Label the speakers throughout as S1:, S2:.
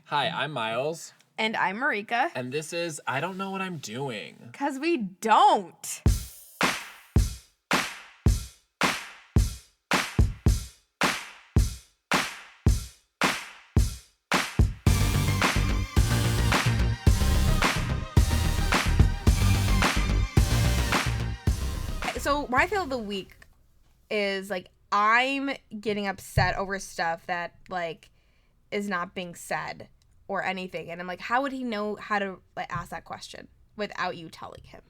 S1: Hi, I'm Miles.
S2: And I'm Merika.
S1: And this is I Don't Know What I'm Doing.
S2: 'Cause we don't. So my fail of the week is, like, I'm getting upset over stuff that, like, is not being said or anything. And I'm like, how would he know how to, like, ask that question without you telling him?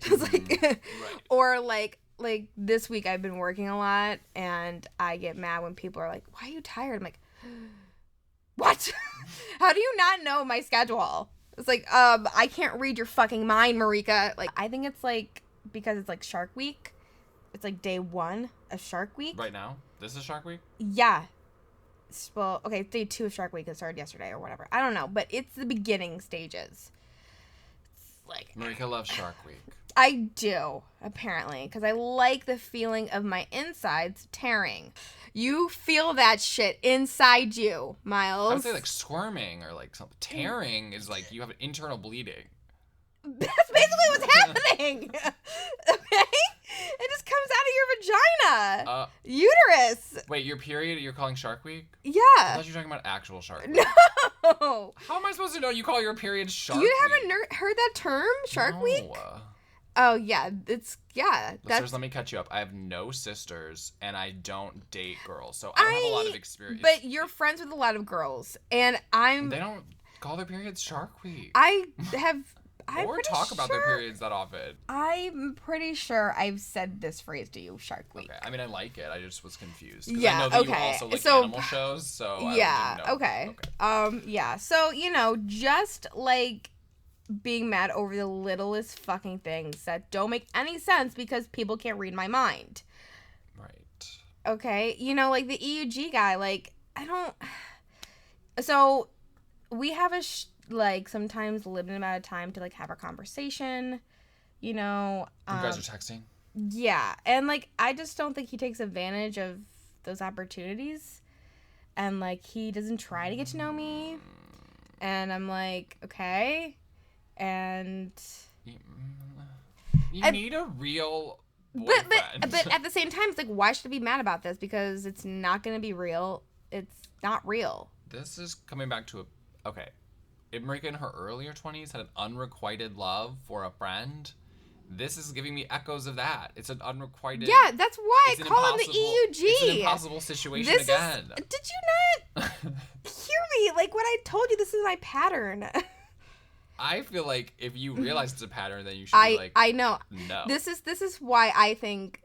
S2: Just like,
S1: right.
S2: Or like this week I've been working a lot and I get mad when people are like, why are you tired? I'm like, what? How do you not know my schedule? It's like, I can't read your fucking mind, Merika. Like, I think it's like, because it's like Shark Week. It's like day 1 of Shark Week.
S1: Right now? This is Shark Week?
S2: Yeah. Well, okay, day 2 of Shark Week. It started yesterday or whatever. I don't know, but it's the beginning stages. It's like,
S1: Merika loves Shark Week.
S2: I do, apparently, because I like the feeling of my insides tearing. You feel that shit inside you, Miles.
S1: I would say like squirming or like something. Tearing is like you have an internal bleeding.
S2: That's basically what's happening. Okay? It just comes out of your vagina. Uterus.
S1: Wait, your period you're calling Shark Week?
S2: Yeah.
S1: I thought you were talking about actual Shark Week.
S2: No.
S1: How am I supposed to know you call your period Shark
S2: You
S1: Week?
S2: haven't heard that term, Shark
S1: No.
S2: Week? Oh, yeah.
S1: Listeners, let me catch you up. I have no sisters, and I don't date girls, so I don't have a lot of experience.
S2: But you're friends with a lot of girls, and
S1: They don't call their periods Shark Week. Or talk about their periods that often.
S2: I'm pretty sure I've said this phrase to you, Shark Week.
S1: Okay, I mean, I like it. I just was confused.
S2: Yeah,
S1: I know that
S2: okay.
S1: you also like
S2: So,
S1: animal shows, so
S2: yeah,
S1: I didn't know.
S2: Okay. Yeah, so, just, like, being mad over the littlest fucking things that don't make any sense because people can't read my mind.
S1: Right.
S2: Okay? Like, the EUG guy, like, I don't... So, we have sometimes limited amount of time to, like, have our conversation, You
S1: guys are texting?
S2: Yeah, and, like, I just don't think he takes advantage of those opportunities, and, like, he doesn't try to get to know me, and I'm like, okay, and...
S1: You need a real boyfriend.
S2: But at the same time, it's like, why should I be mad about this? Because it's not going to be real. It's not real.
S1: This is coming back to okay. If Merika in her earlier 20s had an unrequited love for a friend, this is giving me echoes of that. It's an unrequited...
S2: Yeah, that's why I call him the EUG.
S1: It's an impossible situation again.
S2: Did you not hear me? Like, when I told you this is my pattern.
S1: I feel like if you realize it's a pattern, then you should be like...
S2: I know.
S1: No.
S2: This is why I think...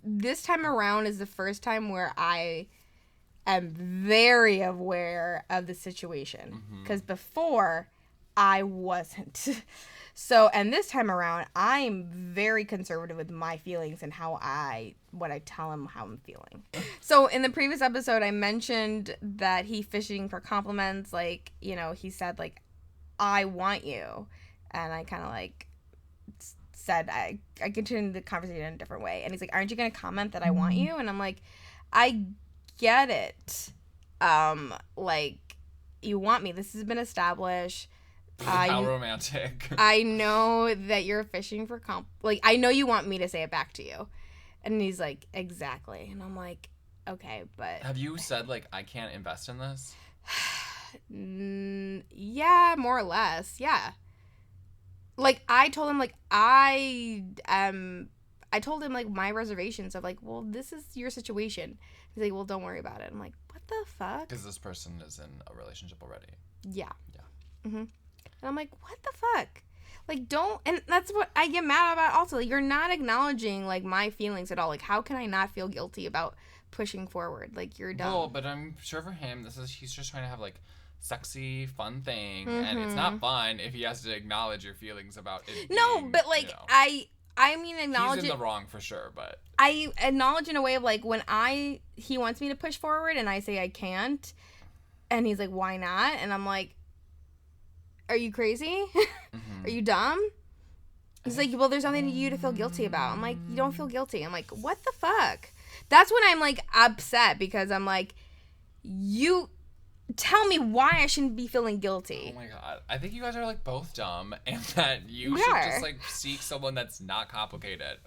S2: This time around is the first time where I... am very aware of the situation, because before I wasn't. So, and this time around, I'm very conservative with my feelings and what I tell him how I'm feeling. So in the previous episode, I mentioned that he fishing for compliments. Like, he said, like, I want you. And I kind of like said, I continued the conversation in a different way. And he's like, aren't you going to comment that I want you? And I'm like, I get it. Like, you want me. This has been established.
S1: How romantic.
S2: I know that you're fishing for like, I know you want me to say it back to you. And he's like, exactly. And I'm like, okay, but...
S1: Have you said, like, I can't invest in this?
S2: Yeah, more or less. Yeah. Like, I told him, like, I told him, like, my reservations of, like, well, this is your situation. He's like, well, don't worry about it. I'm like, what the fuck?
S1: Because this person is in a relationship already.
S2: Yeah. And I'm like, what the fuck? Like, don't... And that's what I get mad about also. Like, you're not acknowledging, like, my feelings at all. Like, how can I not feel guilty about pushing forward? Like, you're dumb.
S1: Well, but I'm sure for him, he's just trying to have, like, sexy, fun thing. And it's not fun if he has to acknowledge your feelings about it being,
S2: but, like, I mean, acknowledge
S1: he's in the wrong for sure, but...
S2: I acknowledge in a way of, like, when he wants me to push forward and I say I can't, and he's like, why not? And I'm like, are you crazy? Are you dumb? He's like, well, there's nothing to you to feel guilty about. I'm like, you don't feel guilty. I'm like, what the fuck? That's when I'm, like, upset, because I'm like, you tell me why I shouldn't be feeling guilty.
S1: Oh my god. I think you guys are like both dumb and that you
S2: We
S1: should
S2: are.
S1: just like seek someone that's not complicated.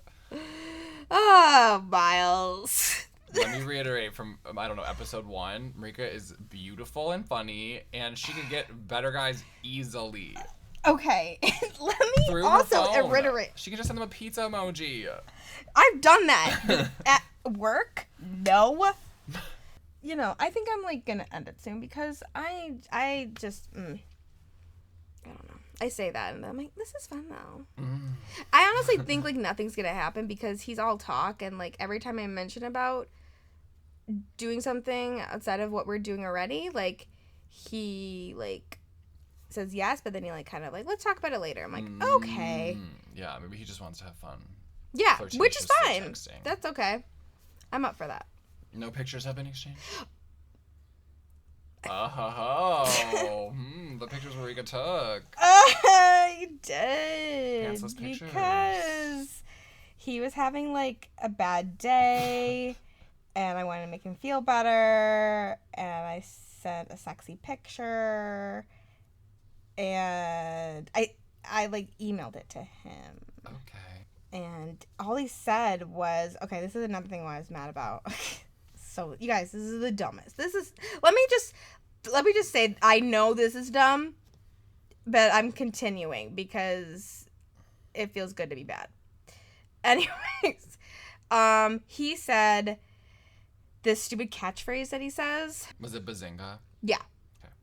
S2: Oh, Miles.
S1: Let me reiterate from, I don't know, episode 1. Merika is beautiful and funny and she can get better guys easily.
S2: Okay. Let me
S1: Through her
S2: also
S1: phone.
S2: reiterate.
S1: She can just send them a pizza emoji.
S2: I've done that. At work, no. You know, I think I'm like gonna end it soon because I just I don't know. I say that and I'm like, this is fun though. I honestly think like nothing's gonna happen because he's all talk and like every time I mention about doing something outside of what we're doing already, like he like says yes, but then he like kind of like, let's talk about it later. I'm like, okay.
S1: Yeah, maybe he just wants to have fun.
S2: Yeah, which is
S1: Flirtatiously
S2: fine.
S1: texting.
S2: That's okay. I'm up for that.
S1: No pictures have been exchanged? Oh, the pictures Merika took.
S2: I did.
S1: Pantsless pictures.
S2: Because he was having like a bad day and I wanted to make him feel better and I sent a sexy picture and I like emailed it to him.
S1: Okay.
S2: And all he said was, okay, this is another thing I was mad about. So, you guys, this is the dumbest. Let me just say, I know this is dumb, but I'm continuing because it feels good to be bad. Anyways, he said this stupid catchphrase that he says.
S1: Was it bazinga?
S2: Yeah.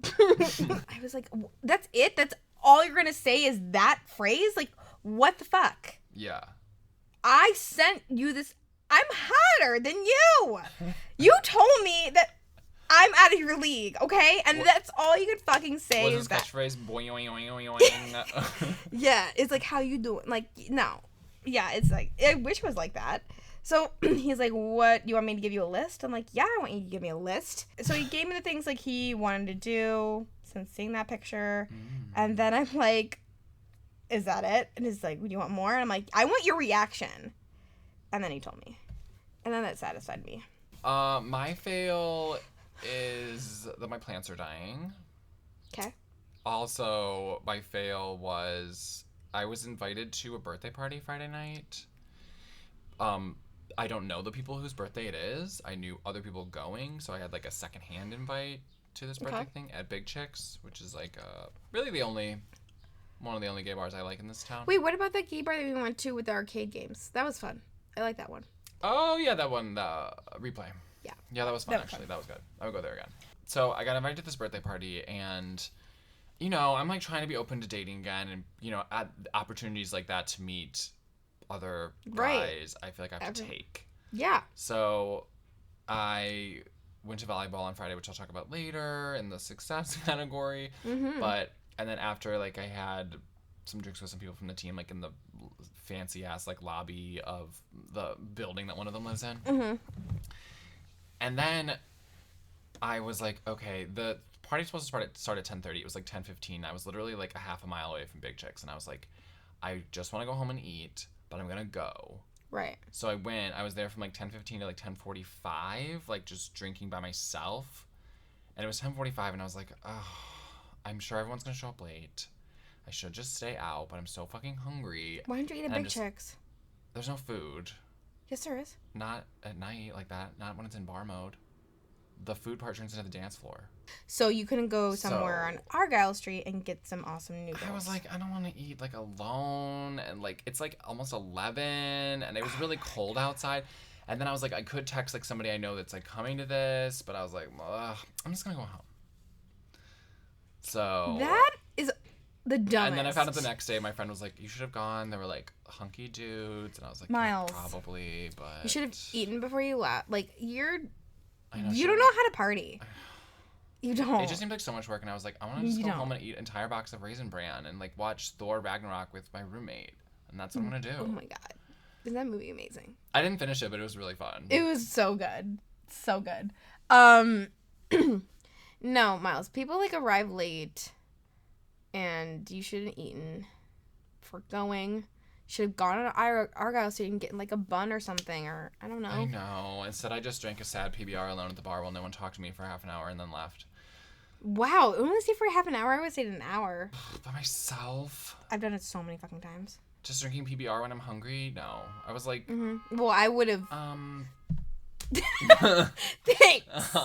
S1: Okay.
S2: I was like, that's it? That's all you're going to say is that phrase? Like, what the fuck?
S1: Yeah.
S2: I sent you this. I'm hotter than you. You told me that I'm out of your league, okay? And that's all you could fucking say
S1: Was
S2: is
S1: his
S2: that.
S1: catchphrase boing oing oing oing oing?
S2: Yeah, it's like, how you doing? Like, no. Yeah, it's like, I wish it was like that. So he's like, what, you want me to give you a list? I'm like, yeah, I want you to give me a list. So he gave me the things like he wanted to do since seeing that picture. And then I'm like, is that it? And he's like, do you want more? And I'm like, I want your reaction. And then he told me. And then that satisfied me.
S1: My fail is that my plants are dying.
S2: Okay.
S1: Also, my fail was I was invited to a birthday party Friday night. I don't know the people whose birthday it is. I knew other people going, so I had like a secondhand invite to this birthday thing at Big Chicks, which is like really one of the only gay bars I like in this town.
S2: Wait, what about that gay bar that we went to with the arcade games? That was fun. I like that one.
S1: Oh, yeah, that one, the replay.
S2: Yeah.
S1: Yeah, that was fun, actually. That was good. I would go there again. So I got invited to this birthday party, and, you know, I'm, like, trying to be open to dating again, and, you know, at opportunities like that to meet other guys, I feel like I have to take.
S2: Yeah.
S1: So I went to volleyball on Friday, which I'll talk about later in the success category. But, and then after, like, I had some drinks with some people from the team, like, in the fancy ass like lobby of the building that one of them lives in. And then I was like, okay, the party's supposed to start at 10:30. It was like 10:15. I was literally like a half a mile away from Big Chicks, and I was like, I just want to go home and eat, but I'm gonna go.
S2: Right.
S1: So I went. I was there from like 10:15 to like 10:45, like just drinking by myself. And it was 10:45, and I was like, oh, I'm sure everyone's gonna show up late. I should just stay out, but I'm so fucking hungry.
S2: Why don't you eat at Big Chicks?
S1: There's no food.
S2: Yes, there is.
S1: Not at night like that. Not when it's in bar mode. The food part turns into the dance floor.
S2: So you couldn't go somewhere on Argyle Street and get some awesome noodles.
S1: I was like, I don't want to eat like alone, and like it's like almost 11, and it was really cold outside. And then I was like, I could text like somebody I know that's like coming to this, but I was like, I'm just gonna go home. So
S2: that is the dumbest.
S1: And then I found out the next day, my friend was like, you should have gone. There were like hunky dudes, and I was like,
S2: Miles,
S1: yeah, probably, but
S2: you should have eaten before you left. Like you
S1: don't
S2: know how to party. You don't.
S1: It just seemed like so much work, and I was like, I want to just go home and eat an entire box of Raisin Bran and like watch Thor Ragnarok with my roommate, and that's what I'm gonna do.
S2: Oh my god, isn't that movie amazing?
S1: I didn't finish it, but it was really fun.
S2: It was so good, so good. No, Miles, people like arrive late, and you shouldn't have eaten for going. Should have gone to Argyle so you can get like a bun or something, or I don't know.
S1: I know. Instead, I just drank a sad PBR alone at the bar while no one talked to me for half an hour and then left.
S2: Wow, only stay for half an hour? I would say an hour.
S1: By myself?
S2: I've done it so many fucking times.
S1: Just drinking PBR when I'm hungry? No. I was like...
S2: Well, I would have... Thanks.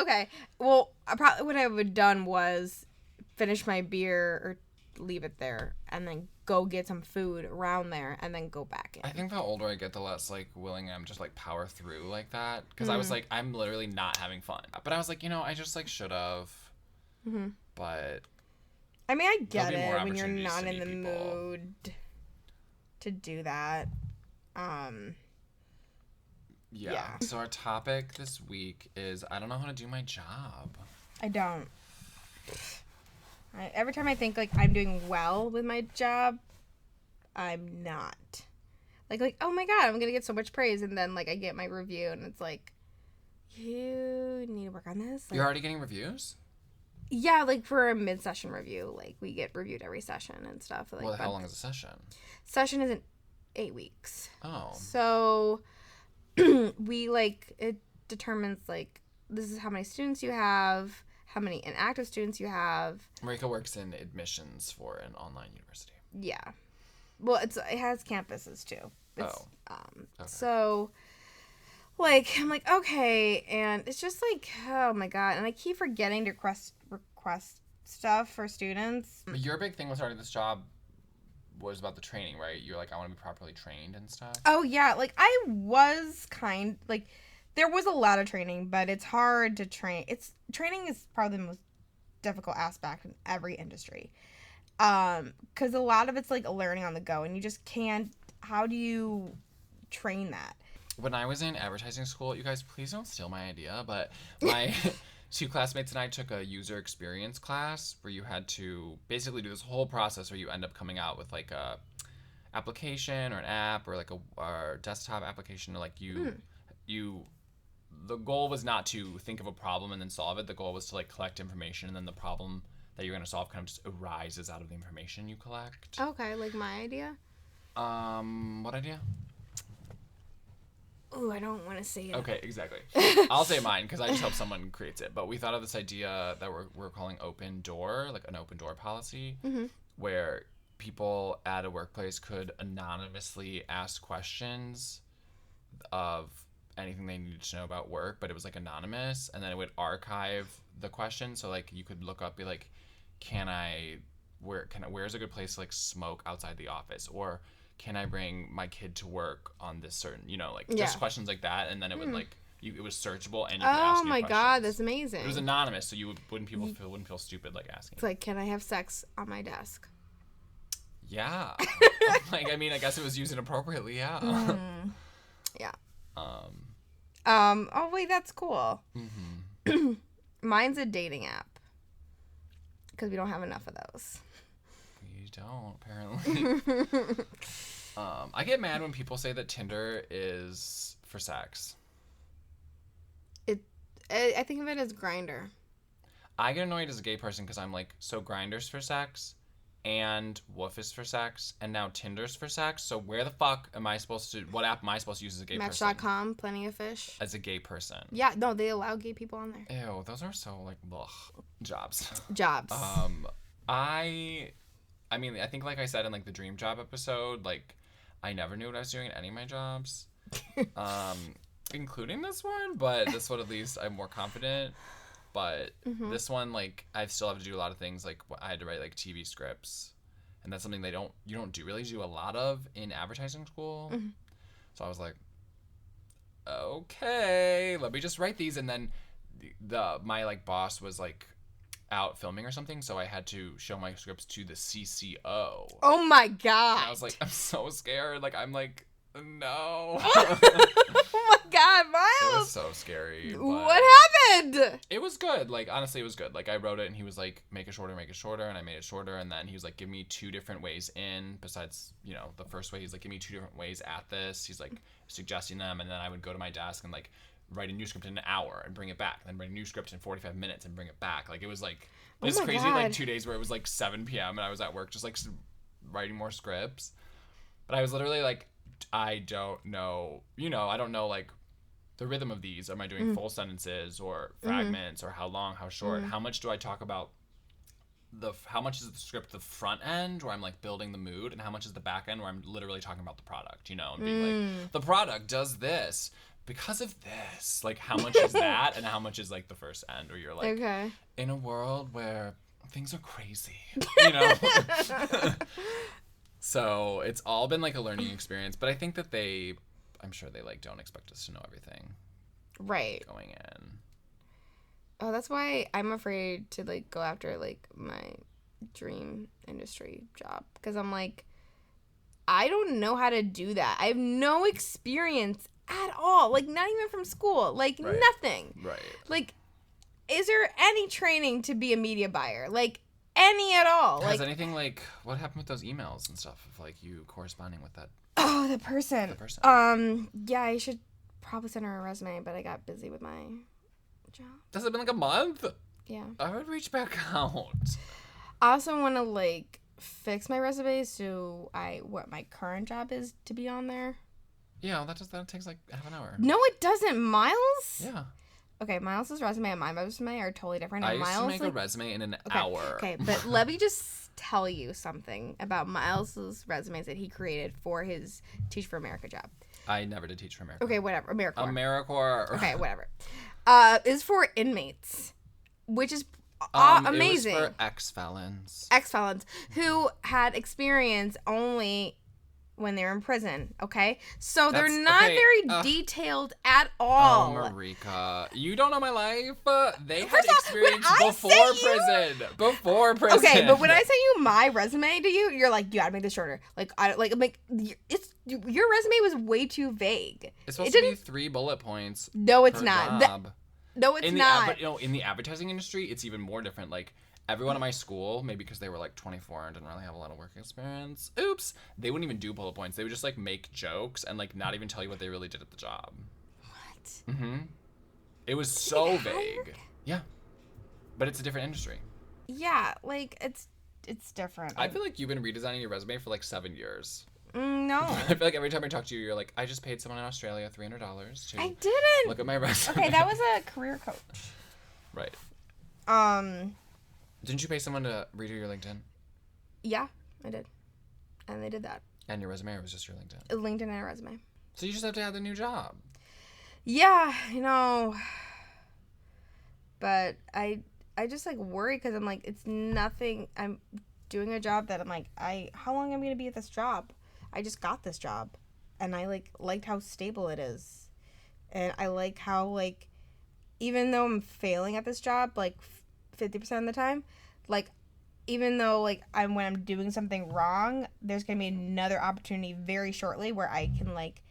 S2: Okay. Well, probably what I would have done was finish my beer or leave it there and then go get some food around there and then go back in.
S1: I think the older I get, the less like willing I'm just like power through like that, because I was like, I'm literally not having fun, but I was like, I just like should have. But
S2: I mean, I get it when you're not in the mood to do that.
S1: Yeah. So our topic this week is I don't know how to do my job.
S2: I don't. Every time I think like I'm doing well with my job, I'm not. Like oh my god, I'm gonna get so much praise, and then like I get my review and it's like, you need to work on this. Like,
S1: you're already getting reviews?
S2: Yeah, like for a mid-session review, like we get reviewed every session and stuff. Like,
S1: well, how long is a session?
S2: Session isn't 8 weeks.
S1: Oh.
S2: So we like it determines like this is how many students you have, how many inactive students you have.
S1: Merika works in admissions for an online university.
S2: Yeah. Well, it has campuses too. Okay. So like I'm like, okay, and it's just like, oh my god, and I keep forgetting to request stuff for students.
S1: But your big thing with starting this job was about the training, right? You're like, I want to be properly trained and stuff.
S2: Oh yeah, like I was there was a lot of training, but it's hard to train. Training is probably the most difficult aspect in every industry. Because a lot of it's like learning on the go, and you just can't. How do you train that?
S1: When I was in advertising school, you guys, please don't steal my idea, but my 2 classmates and I took a user experience class where you had to basically do this whole process where you end up coming out with like a application or an app or like a desktop application, or like the goal was not to think of a problem and then solve it. The goal was to like collect information, and then the problem that you're going to solve kind of just arises out of the information you collect.
S2: Okay, like my idea?
S1: What idea?
S2: Ooh, I don't want to say it.
S1: Okay, exactly. I'll say mine because I just hope someone creates it. But we thought of this idea that we're calling open door, like an open door policy, where people at a workplace could anonymously ask questions of anything they needed to know about work, but it was like anonymous, and then it would archive the question. So like you could look up, be like, where's a good place to like smoke outside the office, or can I bring my kid to work on this certain, just questions like that, and then it would like it was searchable, and you could ask me questions. Oh my god,
S2: that's amazing!
S1: It was anonymous, so wouldn't feel stupid like asking.
S2: It's like, can I have sex on my desk?
S1: Yeah, like I mean, I guess it was used inappropriately. Yeah.
S2: Yeah. Oh wait, that's cool. Mine's a dating app because we don't have enough of those.
S1: We don't, apparently. I get mad when people say that Tinder is for sex.
S2: I think of it as Grindr. I
S1: get annoyed as a gay person because I'm like, so Grindr's for sex, and Woof is for sex, and now Tinder's for sex. So where the fuck am I supposed to? What app am I supposed to use as a gay person?
S2: Match.com, Plenty of Fish.
S1: As a gay person.
S2: Yeah, no, they allow gay people on there.
S1: Ew, those are so like, ugh, jobs. I mean, I think like I said in like the dream job episode, like I never knew what I was doing in any of my jobs, including this one. But this one, at least, I'm more confident. But this one, like, I still have to do a lot of things. Like, I had to write like TV scripts, and that's something you don't really do a lot of in advertising school. So I was like, okay, let me just write these. And then my like boss was like out filming or something, so I had to show my scripts to the CCO.
S2: Oh my god!
S1: And I was like, I'm so scared. Like, I'm like, no.
S2: Oh my god, Miles!
S1: It was so scary.
S2: What happened?
S1: It was good. Like, honestly, it was good. Like, I wrote it, and he was like, make it shorter, and I made it shorter, and then he was like, give me 2 different ways in, besides, the first way. He's like, give me 2 different ways at this. He's like, suggesting them, and then I would go to my desk and like write a new script in an hour and bring it back, and then write a new script in 45 minutes and bring it back. Like, it was like this crazy God. Like 2 days where it was like 7 p.m. and I was at work just like writing more scripts. But I was literally like, I don't know, I don't know like the rhythm of these. Am I doing full sentences or fragments or how long, how short? How much do I talk about how much is the script the front end where I'm like building the mood, and how much is the back end where I'm literally talking about the product, you know, and being like, the product does this because of this. Like, how much is that, and how much is like the first end where you're like,
S2: Okay.
S1: in a world where things are crazy, you know? So it's all been like a learning experience, but I think that I'm sure they like don't expect us to know everything.
S2: Right.
S1: Going in.
S2: Oh, that's why I'm afraid to like go after like my dream industry job, because I'm like, I don't know how to do that. I have no experience at all. Like, not even from school. Like, nothing.
S1: Right.
S2: Like, is there any training to be a media buyer? Like, any at all?
S1: Has
S2: like
S1: anything like, what happened with those emails and stuff of like you corresponding with that?
S2: Oh, the person. Yeah, I should probably send her a resume, but I got busy with my job.
S1: Has it been like a month?
S2: Yeah.
S1: I would reach back out.
S2: I also want to like fix my resume so what my current job is to be on there.
S1: Yeah, that takes like half an hour.
S2: No, it doesn't, Miles.
S1: Yeah.
S2: Okay, Miles' resume and my resume are totally different.
S1: I
S2: And
S1: used
S2: Miles,
S1: to make a resume in an hour.
S2: Okay, but let me just tell you something about Miles' resumes that he created for his Teach for America job.
S1: I never did Teach for America.
S2: Okay, whatever. AmeriCorps. Okay, whatever. Is for inmates, which is amazing.
S1: It was for ex-felons.
S2: Ex-felons who had experience only when they're in prison, okay? So they're not very detailed at all.
S1: Oh, Merika. You don't know my life. They had experience before prison. Before prison.
S2: Okay, but when I sent you my resume to you, you're like, you gotta make this shorter. Like, I'm like, your resume was way too vague.
S1: It's supposed to be 3 bullet points.
S2: No, it's not. No, it's not.
S1: But, you know, in the advertising industry, it's even more different. Like, everyone at my school, maybe because they were like 24 and didn't really have a lot of work experience, they wouldn't even do bullet points. They would just like make jokes and like not even tell you what they really did at the job.
S2: What?
S1: Mm-hmm. It was so vague. Yeah. But it's a different industry.
S2: Yeah, like it's different.
S1: I feel like you've been redesigning your resume for like 7 years.
S2: No.
S1: I feel like every time I talk to you, you're like, I just paid someone in Australia $300 to
S2: I didn't
S1: look at my resume.
S2: Okay, that was a career coach.
S1: Right. Didn't you pay someone to redo your LinkedIn?
S2: Yeah, I did. And they did that.
S1: And your resume, or was just your LinkedIn?
S2: LinkedIn and a resume.
S1: So you just have to have the new job.
S2: Yeah, you know. But I just like worry because I'm like, it's nothing. I'm doing a job that I'm like, how long am I going to be at this job? I just got this job. And I liked how stable it is. And I like how like, even though I'm failing at this job, like 50% of the time, like, even though like when I'm doing something wrong, there's gonna be another opportunity very shortly where I can like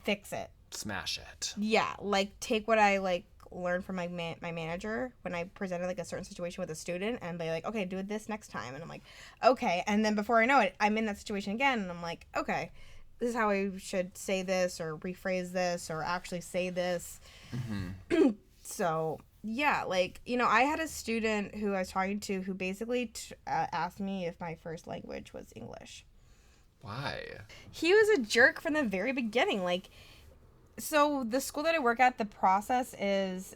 S2: fix it,
S1: smash it.
S2: Yeah, like take what I like learned from my manager when I presented like a certain situation with a student, and be like, okay, do this next time, and I'm like, okay, and then before I know it, I'm in that situation again, and I'm like, okay, this is how I should say this or rephrase this or actually say this. Mm-hmm. So yeah, like, you know, I had a student who I was talking to who basically asked me if my first language was English.
S1: Why?
S2: He was a jerk from the very beginning. Like, so the school that I work at, the process is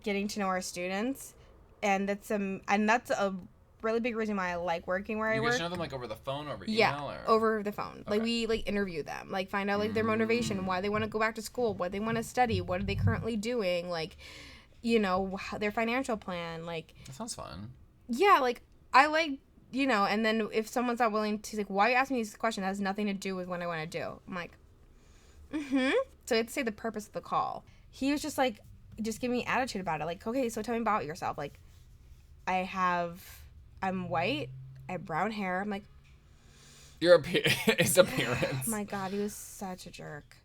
S2: getting to know our students, and that's a really big reason why I like working where I work.
S1: You get to know them like over the phone, over email?
S2: Yeah,
S1: or?
S2: over the phone. Okay. Like we like interview them, like find out like their motivation, why they want to go back to school, what they want to study, what are they currently doing, like, you know, their financial plan. Like,
S1: that sounds fun.
S2: Yeah, like I like, you know, and then if someone's not willing to, like, why are you asking me this question? That has nothing to do with what I want to do. I'm like, So I had to say the purpose of the call. He was just like, just giving me attitude about it. Like, okay, so tell me about yourself. Like, I'm white, I have brown hair. I'm like,
S1: his appearance.
S2: Oh my God, he was such a jerk.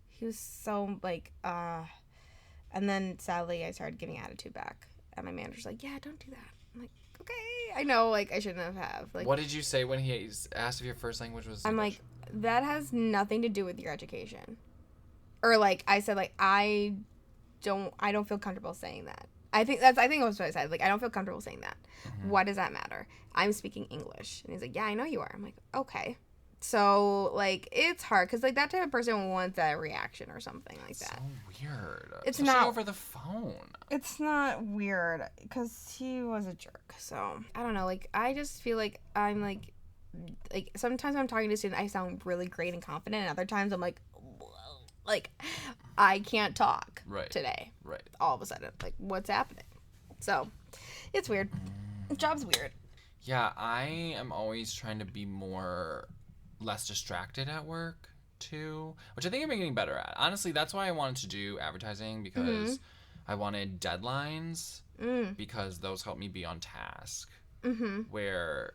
S2: He was so like, and then sadly I started giving attitude back. And my manager's like, yeah, don't do that. I'm like, okay, I know, like, I shouldn't have. Like,
S1: what did you say when he asked if your first language was
S2: I'm
S1: English?
S2: like, that has nothing to do with your education. Or like, I said, like, I don't feel comfortable saying that. I think that's what I said. Like, I don't feel comfortable saying that. Mm-hmm. What does that matter? I'm speaking English. And he's like, yeah, I know you are. I'm like, okay. So, like, it's hard because, like, that type of person wants that reaction or something like that.
S1: So weird.
S2: It's
S1: Especially
S2: not
S1: over the phone.
S2: It's not weird because he was a jerk. So, I don't know. Like, I just feel like I'm like sometimes when I'm talking to a student, I sound really great and confident, and other times I'm like, whoa, like, I can't talk today.
S1: Right.
S2: All of a sudden, like, what's happening? So, it's weird. Job's weird.
S1: Yeah, I am always trying to be less distracted at work too, which I think I'm getting better at. Honestly, that's why I wanted to do advertising, because I wanted deadlines, because those help me be on task. Where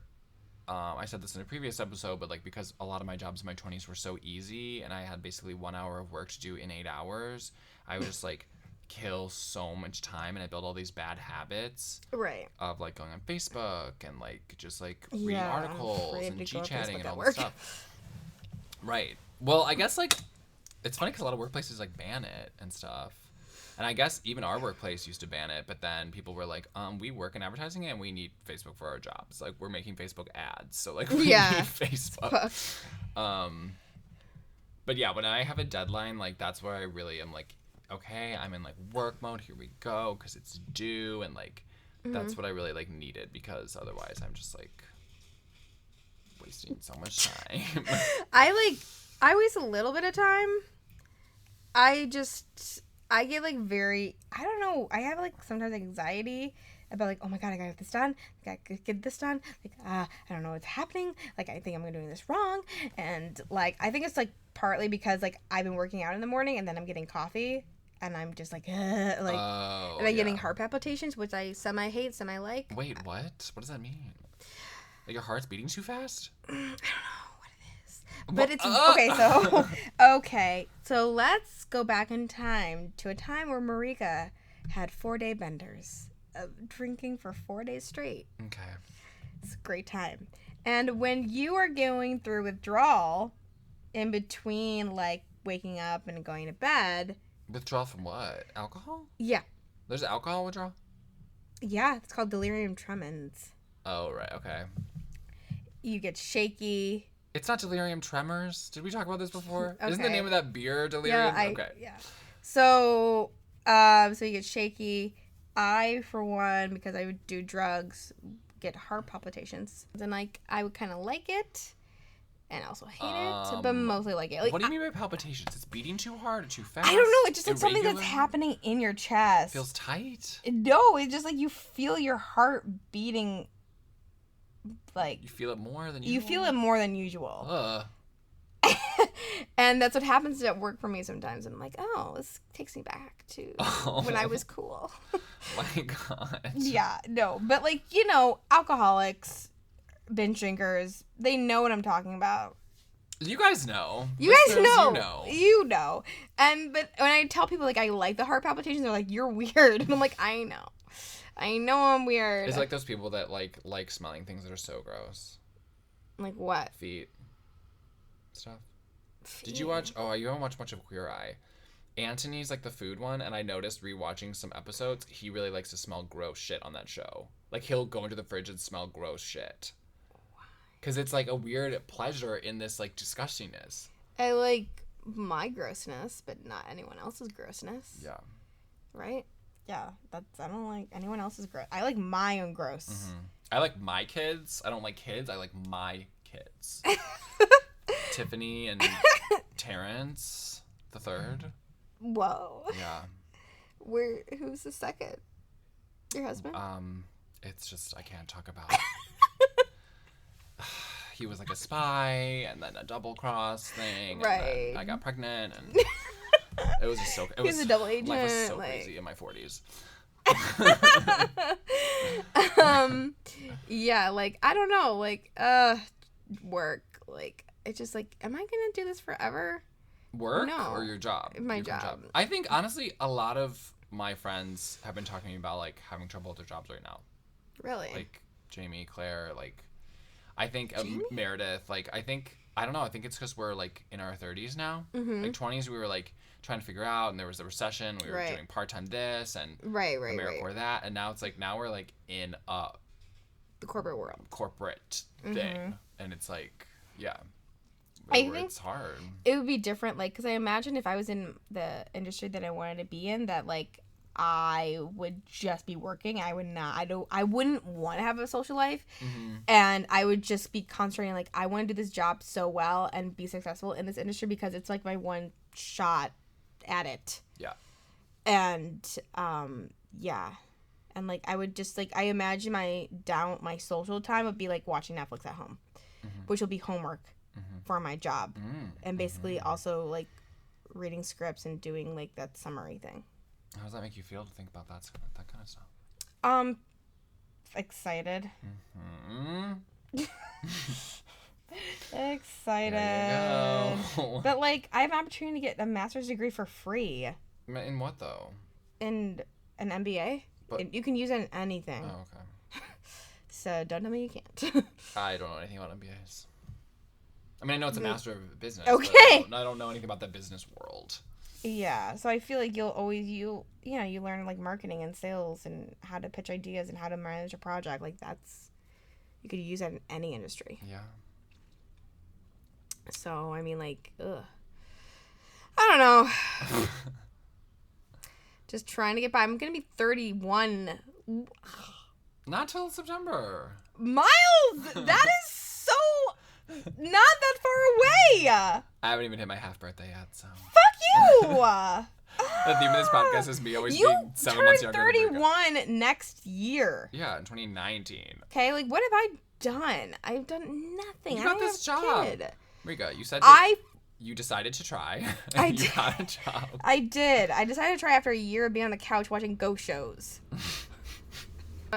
S1: I said this in a previous episode, but like, because a lot of my jobs in my 20s were so easy and I had basically 1 hour of work to do in 8 hours, I would just like kill so much time, and I built all these bad habits of like going on Facebook and like just like reading articles and G-chatting and all this stuff. Right. Well, I guess like it's funny because a lot of workplaces like ban it and stuff. And I guess even our workplace used to ban it, but then people were like, we work in advertising and we need Facebook for our jobs. Like, we're making Facebook ads, so like we need Facebook. But yeah, when I have a deadline, like that's where I really am like, okay, I'm in like work mode, here we go, because it's due, and like that's what I really like needed, because otherwise I'm just like wasting so much time.
S2: I waste a little bit of time. I get like I don't know, I have like sometimes anxiety about like, oh my god, I gotta get this done, I gotta get this done, like I don't know what's happening, like I think I'm doing this wrong, and like I think it's like partly because like I've been working out in the morning and then I'm getting coffee and I'm just like and I'm getting heart palpitations, which I semi hate, semi like.
S1: Wait, what does that mean? Like your heart's beating too fast?
S2: I don't know what it is, but it's okay, so let's go back in time to a time where Merika had 4-day benders of drinking for 4 days straight.
S1: Okay.
S2: It's a great time. And when you are going through withdrawal in between like waking up and going to bed.
S1: Withdrawal from what? Alcohol?
S2: Yeah.
S1: There's alcohol withdrawal?
S2: Yeah, it's called delirium tremens.
S1: Oh, right, okay.
S2: You get shaky.
S1: It's not delirium tremors. Did we talk about this before?
S2: Okay.
S1: Isn't the name of that beer delirium?
S2: Okay. Yeah. So you get shaky. I, for one, because I would do drugs, get heart palpitations. And like I would kind of like it, and also hate it, but mostly like it. Like,
S1: what do you mean by palpitations? It's beating too hard or too fast?
S2: I don't know. It's just like something that's happening in your chest.
S1: Feels tight?
S2: No, it's just like you feel your heart beating. Like
S1: you feel it more than usual.
S2: You feel it more than usual. And that's what happens at work for me sometimes. And I'm like, oh, this takes me back to when I was cool.
S1: My God.
S2: Yeah, no, but like, alcoholics, binge drinkers, they know what I'm talking about.
S1: You guys know.
S2: You guys know. You know. But when I tell people like I like the heart palpitations, they're like, you're weird. And I'm like, I know I'm weird.
S1: It's like those people that like smelling things that are so gross.
S2: Like what?
S1: Feet. Stuff. Did you watch? Oh, you haven't watched much of Queer Eye. Anthony's like the food one, and I noticed rewatching some episodes, he really likes to smell gross shit on that show. Like he'll go into the fridge and smell gross shit. Because it's like a weird pleasure in this like disgustingness.
S2: I like my grossness, but not anyone else's grossness.
S1: Yeah. Right?
S2: Yeah, I don't like anyone else's gross. I like my own gross.
S1: Mm-hmm. I like my kids. I don't like kids. I like my kids. Tiffany and Terrence the third.
S2: Whoa.
S1: Yeah.
S2: Who's the second? Your husband?
S1: It's just I can't talk about. He was like a spy, and then a double cross thing.
S2: Right.
S1: And then I got pregnant, and it was just so. He
S2: was a double agent.
S1: Life was so crazy in my 40s.
S2: Yeah, like I don't know, like work, like it's just like, am I gonna do this forever?
S1: Work or your job?
S2: My job.
S1: I think honestly, a lot of my friends have been talking to me about like having trouble with their jobs right now.
S2: Really?
S1: Like Jamie, Claire, like I think Meredith. Like I don't know. I think it's because we're like in our 30s now. Mm-hmm. Like 20s, we were like trying to figure out, and there was a recession. We were doing part-time this and AmeriCorps that, and now it's like we're like in the
S2: corporate world,
S1: thing, and it's like It's hard.
S2: It would be different, like, because I imagine if I was in the industry that I wanted to be in, that, like, I would just be working. I wouldn't want to have a social life.
S1: Mm-hmm.
S2: And I would just be concentrating, like, I want to do this job so well and be successful in this industry because it's, like, my one shot at it.
S1: Yeah.
S2: And, yeah. And, like, I would just, like, I imagine my social time would be, like, watching Netflix at home, which will be homework for my job. And basically also, like, reading scripts and doing, like, that summary thing.
S1: How does that make you feel to think about that kind of stuff?
S2: Excited.
S1: Mm-hmm.
S2: Excited.
S1: There you go.
S2: But, like, I have an opportunity to get a master's degree for free.
S1: In what, though?
S2: In an MBA.
S1: But,
S2: you can use it in anything.
S1: Oh, okay.
S2: So don't tell me you can't.
S1: I don't know anything about MBAs. I mean, I know it's a master of business.
S2: Okay.
S1: But I don't know anything about the business world.
S2: Yeah, so I feel like you learn, like, marketing and sales and how to pitch ideas and how to manage a project. Like, you could use that in any industry.
S1: Yeah.
S2: So, I mean, like, ugh. I don't know. Just trying to get by. I'm going to be 31.
S1: Not till September.
S2: Miles! That is so not that far away!
S1: I haven't even hit my half birthday yet, so.
S2: Fuck you!
S1: The theme of this podcast is me always being 7 months younger.
S2: You turn 31 next year.
S1: Yeah, in 2019.
S2: Okay, like, what have I done? I've done nothing.
S1: You got this job.
S2: Kid.
S1: Merika, you said you decided to try.
S2: I
S1: you
S2: did.
S1: got a job.
S2: I did. I decided to try after a year of being on the couch watching ghost shows.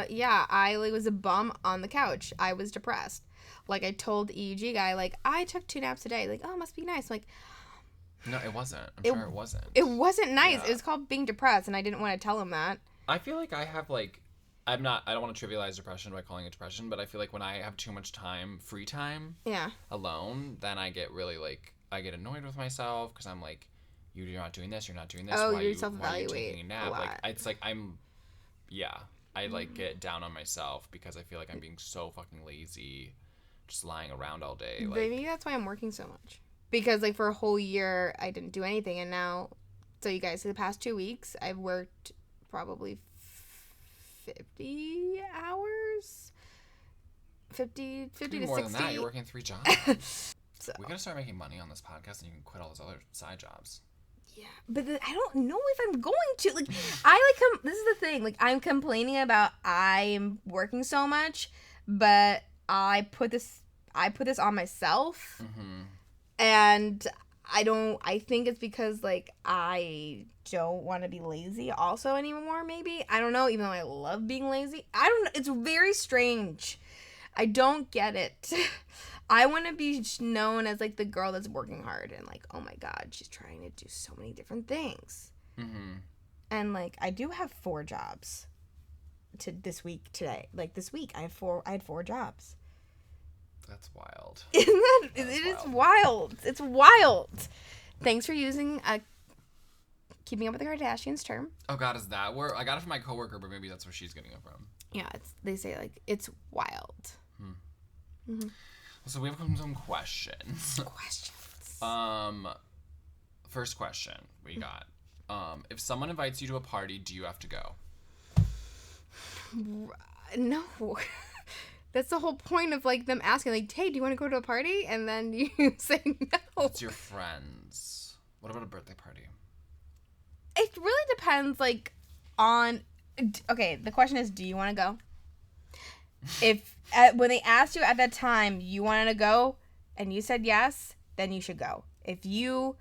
S2: Yeah, I was a bum on the couch. I was depressed. Like, I told the EEG guy, like, I took 2 naps a day. Like, oh, it must be nice. Like,
S1: no, it wasn't. I'm sure it wasn't.
S2: It wasn't nice.
S1: Yeah.
S2: It was called being depressed, and I didn't want to tell him that.
S1: I feel like I have, like, I don't want to trivialize depression by calling it depression, but I feel like when I have too much free time alone, then I get really, like, I get annoyed with myself because I'm like, you're not doing this, you're not doing this.
S2: Oh, you self-evaluate.
S1: Why are you taking a nap? Like, it's like I like get down on myself because I feel like I'm being so fucking lazy, just lying around all day. Like,
S2: maybe that's why I'm working so much. Because, like, for a whole year, I didn't do anything, and now, so you guys, for the past 2 weeks, I've worked probably 50 hours? 50 to 60.
S1: More than that, you're working 3 jobs.
S2: So.
S1: We gotta start making money on this podcast, and you can quit all those other side jobs.
S2: Yeah, but I don't know if I'm going to. Like, this is the thing. Like, I'm complaining about I'm working so much, but I put this on myself.
S1: Mm-hmm.
S2: And I think it's because, like, I don't want to be lazy also anymore, maybe. I don't know, even though I love being lazy. I don't know. It's very strange. I don't get it. I want to be known as, like, the girl that's working hard and, like, oh my God, she's trying to do so many different things.
S1: Mm-hmm.
S2: And, like, I do have 4 jobs this week. I had 4 jobs.
S1: That's wild.
S2: Isn't that? It is wild. It's wild. Thanks for using Keeping Up with the Kardashians term.
S1: Oh God, is that where I got it from my coworker? But maybe that's where she's getting it from.
S2: Yeah, they say, like, it's wild. Mm-hmm.
S1: So we have some questions. First question we got. If someone invites you to a party, do you have to go?
S2: No. That's the whole point of, like, them asking, like, hey, do you want to go to a party? And then you say no.
S1: It's your friends. What about a birthday party?
S2: It really depends, like, on... Okay, the question is, do you want to go? If, when they asked you at that time, you wanted to go, and you said yes, then you should go. If you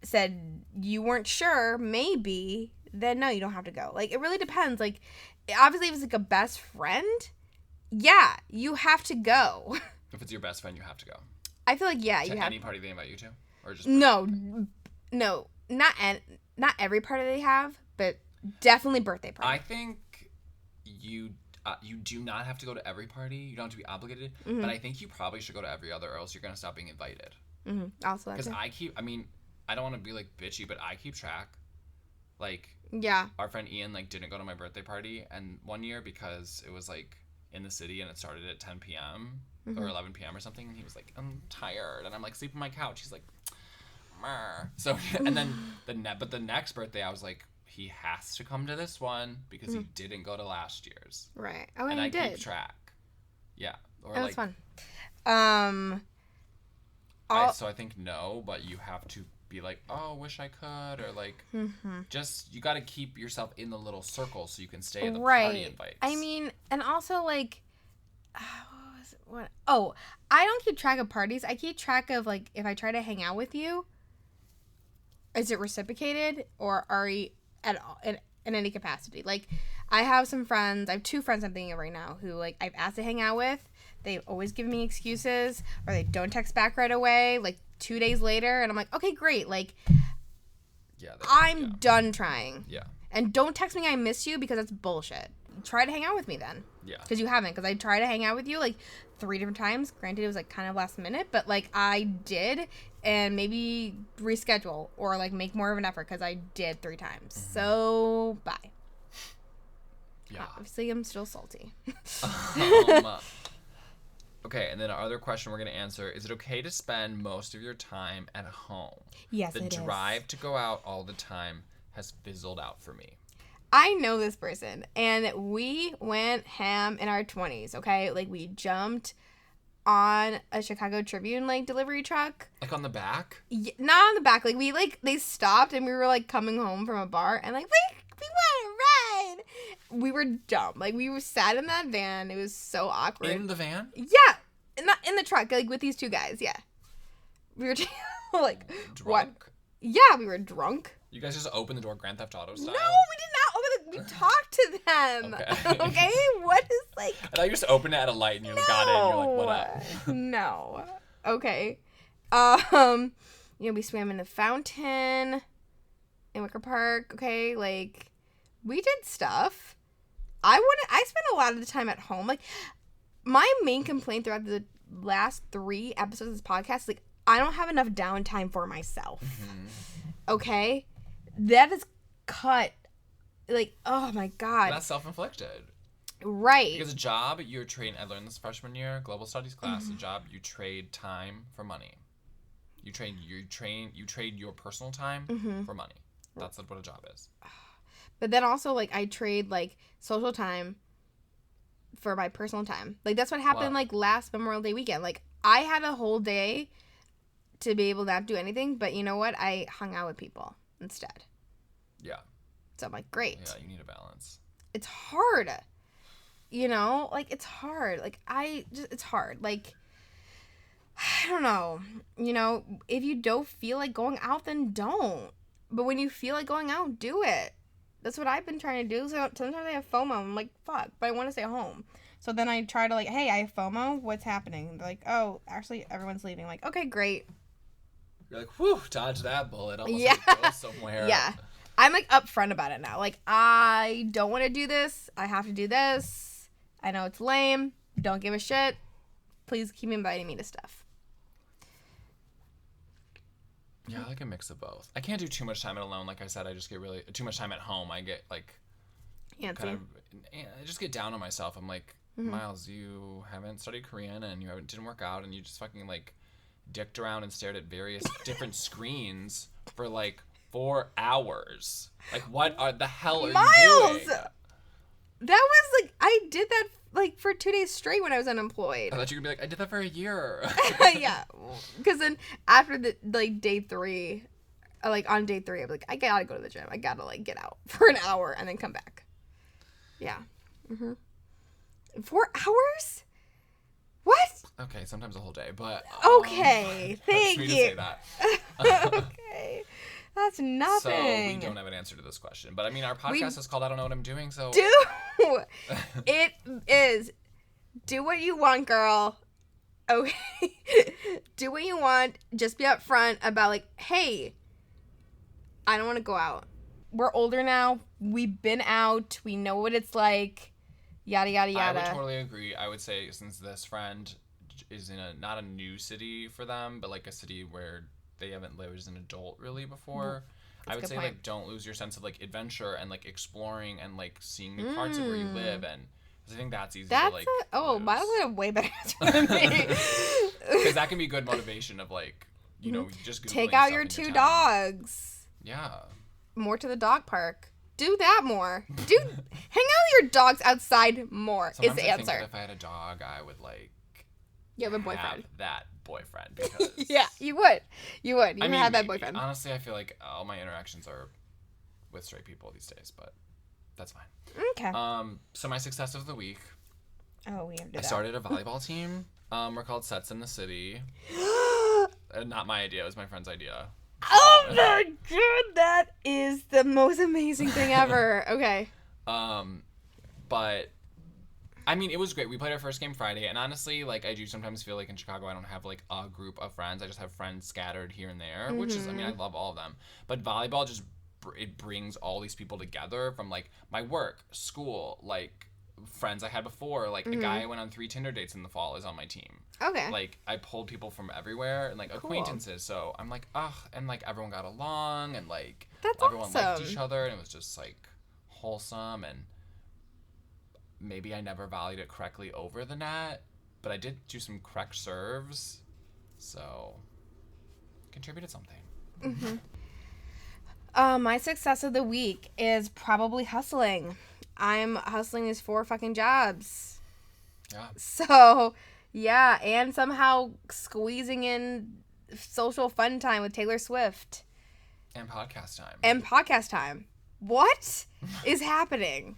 S2: said you weren't sure, maybe, then no, you don't have to go. Like, it really depends. Like, obviously, if it's, like, a best friend... Yeah, you have to go.
S1: If it's your best friend, you have to go.
S2: I feel like, yeah,
S1: to
S2: you have.
S1: Any party they invite you to, or just
S2: no, not every party they have, but definitely birthday party.
S1: I think you do not have to go to every party. You don't have to be obligated, but I think you probably should go to every other, or else you're gonna stop being invited.
S2: Mm-hmm. Also,
S1: because I don't want to be like bitchy, but I keep track. Like,
S2: yeah,
S1: our friend Ian didn't go to my birthday party, and one year because it was in the city and it started at 10 p.m. or 11 p.m. or something, and he was like, I'm tired, and I'm like, sleep on my couch. He's like, Mer. So, and then the next birthday, I was like, he has to come to this one because he didn't go to last year's.
S2: Right. Oh,
S1: and I
S2: did.
S1: keep track. Yeah. Or
S2: That's fun.
S1: So I think no, but you have to be like, oh, wish I could, or like, just, you got to keep yourself in the little circle so you can stay at the party invites.
S2: I mean, and also like, oh, I don't keep track of parties. I keep track of like, if I try to hang out with you, is it reciprocated, or are we at all, in any capacity? Like, I have some friends, I have 2 friends I'm thinking of right now who like I've asked to hang out with. They always give me excuses, or they don't text back right away, like 2 days later, and I'm like, okay, great, like, I'm done trying.
S1: Yeah.
S2: And don't text me I miss you, because that's bullshit. Try to hang out with me then.
S1: Yeah.
S2: Because you haven't. Because I tried to hang out with you like 3 different times. Granted, it was like kind of last minute, but like I did, and maybe reschedule or like make more of an effort, because I did 3 times. So bye.
S1: Yeah.
S2: Obviously, I'm still salty.
S1: Okay, and then our other question we're going to answer, is it okay to spend most of your time at home?
S2: Yes, it is.
S1: The drive to go out all the time has fizzled out for me.
S2: I know this person, and we went ham in our 20s, okay? Like, we jumped on a Chicago Tribune, like, delivery truck.
S1: Like, on the back?
S2: Yeah, not on the back. Like, we, like, they stopped, and we were, like, coming home from a bar, and, like, we want to ride. We were dumb. Like, we were sat in that van. It was so awkward.
S1: In the van?
S2: Yeah. Not in the truck, like, with these 2 guys, yeah. We were, like...
S1: Drunk?
S2: What? Yeah, we were drunk.
S1: You guys just opened the door Grand Theft Auto style?
S2: No, we did not open the... We talked to them. Okay? What is, like...
S1: I thought you just opened it at a light and you got in and you're like, what up?
S2: No. Okay. We swam in the fountain in Wicker Park, okay? Like, we did stuff. I spent a lot of the time at home. Like, my main complaint throughout the last 3 episodes of this podcast, like, I don't have enough downtime for myself. Okay? That is cut. Like, oh my God.
S1: That's self-inflicted.
S2: Right.
S1: Because a job, you're trading, I learned this freshman year, global studies class, a job, you trade time for money. You trade your personal time for money. That's what a job is.
S2: But then also, like, I trade, like, social time for my personal time. Like, that's what happened, like, last Memorial Day weekend. Like, I had a whole day to be able to not do anything, but you know what? I hung out with people instead.
S1: Yeah.
S2: So I'm like, great.
S1: Yeah, you need a balance.
S2: It's hard. You know? Like, it's hard. Like, it's hard. Like, I don't know. You know, if you don't feel like going out, then don't. But when you feel like going out, do it. That's what I've been trying to do. So sometimes I have FOMO. I'm like, fuck, but I want to stay home. So then I try to, like, hey, I have FOMO. What's happening? They're like, oh, actually, everyone's leaving. I'm like, okay, great.
S1: You're like, whew, dodge that bullet. Almost
S2: yeah.
S1: Like go somewhere.
S2: Yeah. I'm, like, upfront about it now. Like, I don't want to do this. I have to do this. I know it's lame. Don't give a shit. Please keep inviting me to stuff.
S1: Yeah, I like a mix of both. I can't do too much time alone. Like I said, I just get really too much time at home. I get like
S2: Antsy.
S1: I just get down on myself. I'm like, Miles, you haven't studied Korean and you didn't work out and you just fucking like dicked around and stared at various different screens for like 4 hours. Like, what the hell are you doing?
S2: That was like, I did that like for 2 days straight when I was unemployed.
S1: I thought you could be like, I did that for a year.
S2: Yeah, because then after the like day 3, like on day 3, I'm like, I gotta go to the gym. I gotta like get out for an hour and then come back. Yeah. 4 hours? What?
S1: Okay, sometimes a whole day, but
S2: okay, thank you.
S1: To say that.
S2: Okay. That's nothing.
S1: So we don't have an answer to this question. But I mean, our podcast is called I Don't Know What I'm Doing, so...
S2: It is. Do what you want, girl. Okay. Do what you want. Just be upfront about, like, hey, I don't want to go out. We're older now. We've been out. We know what it's like. Yada, yada, yada.
S1: I would totally agree. I would say since this friend is in not a new city for them, but like a city where they haven't lived as an adult really before. I would say point. Like don't lose your sense of like adventure and like exploring and like seeing new parts of where you live and 'Cause I think that's easy
S2: That's
S1: to, like,
S2: Miles had a way better answer than me.
S1: Because that can be good motivation of, like, you know, just Googling
S2: Take out
S1: stuff
S2: your
S1: in
S2: 2
S1: town.
S2: dogs.
S1: Yeah.
S2: More to the dog park. Do that more. Hang out with your dogs outside more.
S1: Sometimes
S2: is the
S1: I
S2: answer.
S1: think that if I had a dog, I would, like,
S2: You have a boyfriend.
S1: have that boyfriend because
S2: Yeah, you would. You would. You
S1: I mean,
S2: have that
S1: maybe.
S2: boyfriend.
S1: Honestly, I feel like all my interactions are with straight people these days, but that's fine.
S2: Okay.
S1: So my success of the week.
S2: Oh, we have to do
S1: I
S2: that.
S1: started a volleyball team. We're called Sets in the City. Not my idea. It was my friend's idea.
S2: Oh my god, that is the most amazing thing ever. Okay.
S1: But I mean, it was great. We played our first game Friday, and honestly, like, I do sometimes feel like in Chicago I don't have, like, a group of friends. I just have friends scattered here and there, which is, I mean, I love all of them. But volleyball just, it brings all these people together from, like, my work, school, like, friends I had before. Like, a guy I went on 3 Tinder dates in the fall is on my team.
S2: Okay.
S1: Like, I pulled people from everywhere and, like, acquaintances. So I'm like, ugh. And, like, everyone got along and, like,
S2: That's
S1: everyone liked
S2: awesome.
S1: each other. And it was just, like, wholesome. And maybe I never volleyed it correctly over the net, but I did do some correct serves. So, contributed something.
S2: My success of the week is probably hustling. I'm hustling these 4 fucking jobs.
S1: Yeah.
S2: So, yeah, and somehow squeezing in social fun time with Taylor Swift.
S1: And podcast time.
S2: And podcast time. What is happening?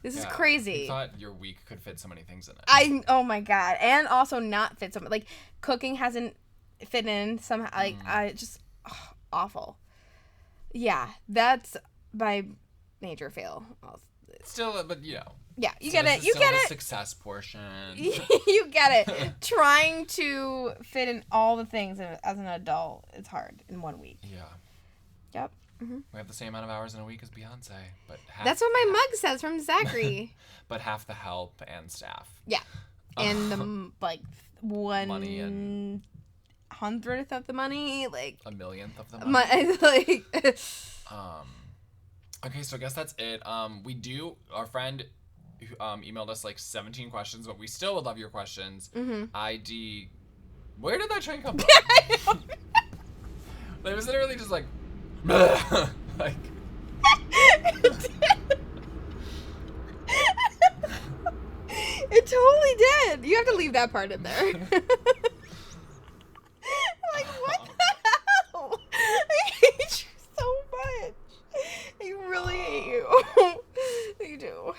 S2: This is crazy.
S1: I thought your week could fit so many things in it.
S2: Oh my god. And also not fit some, like, cooking hasn't fit in somehow. Like, I just, awful. Yeah, that's my major fail.
S1: Still, but you know.
S2: Yeah, you
S1: So
S2: get
S1: this
S2: it.
S1: is
S2: You
S1: still
S2: get
S1: the
S2: it.
S1: success portion.
S2: You get it. Trying to fit in all the things as an adult is hard in 1 week.
S1: Yeah.
S2: Yep.
S1: We have the same amount of hours in a week as Beyonce, but
S2: That's what my mug says from Zachary.
S1: but half the help and staff.
S2: Yeah. And the, like,
S1: Money and
S2: 1/100th of the money, like,
S1: a millionth of the money.
S2: like,
S1: Okay, so I guess that's it. Our friend who, emailed us like 17 questions, but we still would love your questions. ID, where did that train come from? Like, was literally just like, like.
S2: It totally did. You have to leave that part in there. Like, what the hell? I hate you so much. I really hate you. You do.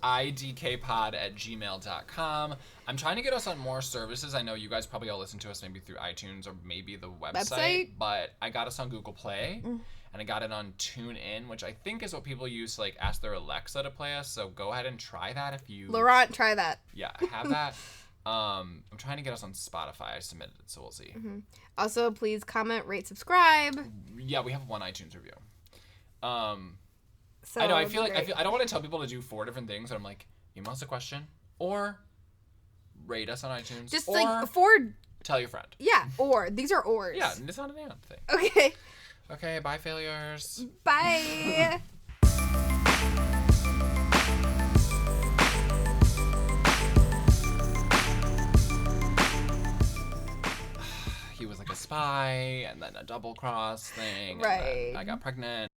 S1: idkpod@gmail.com. I'm trying to get us on more services. I know you guys probably all listen to us maybe through iTunes or maybe the website? But I got us on Google Play and I got it on TuneIn, which I think is what people use to, like, ask their Alexa to play us. So go ahead and try that if you
S2: Laurent, try that.
S1: Yeah, have that. I'm trying to get us on Spotify. I submitted it, so we'll see.
S2: Also, please comment, rate, subscribe.
S1: Yeah, we have 1 iTunes review.
S2: So
S1: I know. I feel like I don't want to tell people to do 4 different things. But I'm like, email us a question, or rate us on iTunes,
S2: just
S1: or
S2: like 4.
S1: tell your friend.
S2: Yeah, or these are ors.
S1: Yeah, it's not an and thing.
S2: Okay.
S1: Okay, bye, failures.
S2: Bye.
S1: He was like a spy, and then a double cross thing.
S2: Right.
S1: And then I got pregnant.